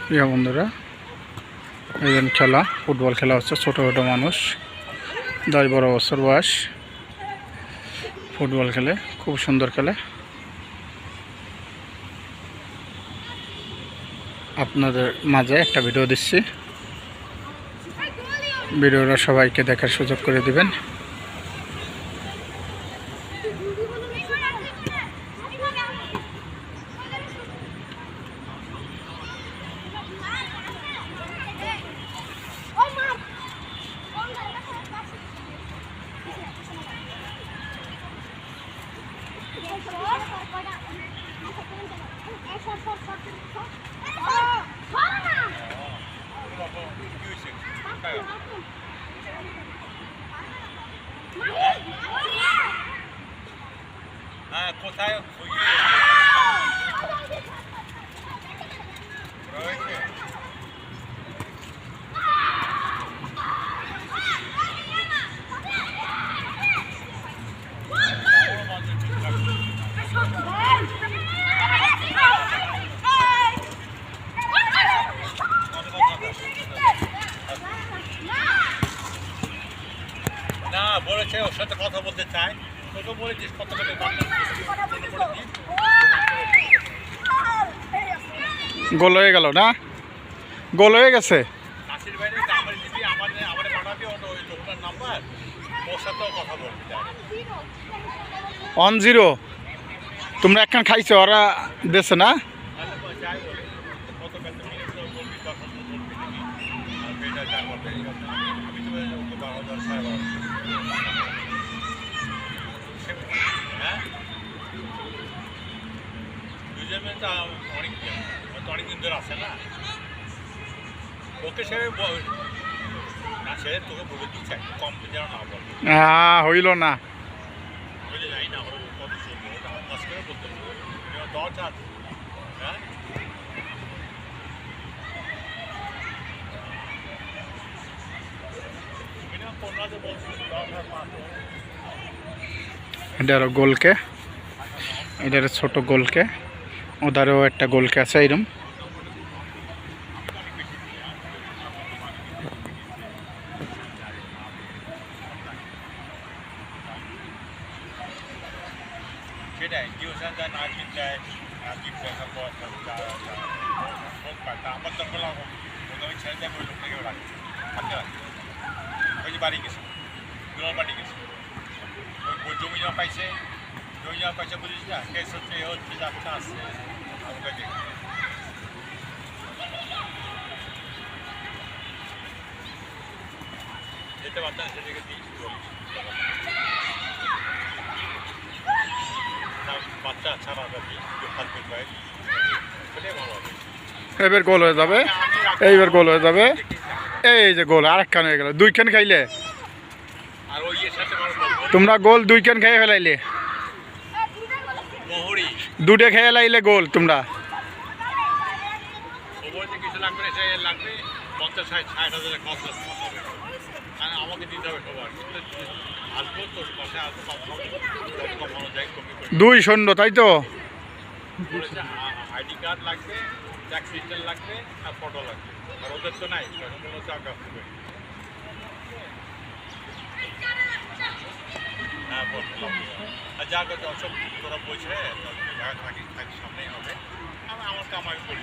প্রিয় বন্ধুরা, এই খেলা ফুটবল খেলা হচ্ছে। ছোটো ছোটো মানুষ 10-12 বছর বয়স ফুটবল খেলে, খুব সুন্দর খেলে। আপনাদের মাঝে একটা ভিডিও দিচ্ছি, ভিডিওটা সবাইকে দেখার সুযোগ করে দিবেন। কোথায় না বলেছে ওর সাথে কথা বলতে চাই, তোকে বলেছিস কত গোল হয়ে গেল না? গোল হয়ে গেছে। কাশির বাইরে আমার দিবি, আমার পাঠাবি ওই লোকটার নাম্বার, ওর সাথেও কথা বলতে চাই। 1-0 তোমরা একখান খাইছো, ওরা দেশে না? অনেকদিন ধরে আছে না, ওকে সে না, সে তোকে বলে দিচ্ছে কম যেন না বলে। হইল না, যাই না কত কাজ করে বলতে 10 আছে। হ্যাঁ, এটারও গোলকে, এটার ছোট গোলকে, ওদারও একটা গোলকে আছে এরম। সেটাই টিউশন যায়, নার্সিং যায়, নার্সিং দেখার পর আমার তো বললাম ওই ছেড়ে দেয়, ওই লোকটাকে রাখছে থাকতে রাখছে। ওই যে বাড়ি গেছে, দুলার বাড়ি গেছে, ওই জমি জমা পাইছে, জমি জমা পাইছে বুঝিস না, কেস হচ্ছে এ হচ্ছে যাচ্ছে আসছে আমাকে দেখে। যেতে পারতাম সেদিকে দিয়েছি, বাচ্চা ছাড়া যাবি থাকবে প্রায়, সেটাই ভালো হবে। এবার গোল হয়ে যাবে, এইবার গোল হয়ে যাবে। এই যে গোল আরেকখান হয়ে গেল, 2 খান খাইলে আর ওই সাথে তোমরা গোল 2 খান খেয়ে ফেলাইলে, মোহরি 2টে খেয়ে লাইলে গোল তোমরা। কিছু লাগবে, সে লাগবে 50-60 হাজার খরচ হবে, আমাকে দিতে হবে সবার। আসবো তোর পাশে আসবো, কমানো যায়, কমি করে 2-0 তাই তো। আইডি কার্ড লাগবে, ট্যাক্স রিটার্ন লাগবে, আর ফটো লাগবে। আর ওদের তো নাই, মনে হচ্ছে আগে আসতে পারি। হ্যাঁ বললাম, আর যা করতে অসব তোরা বলছে থাকি সামনেই হবে। আমার কামাই করি,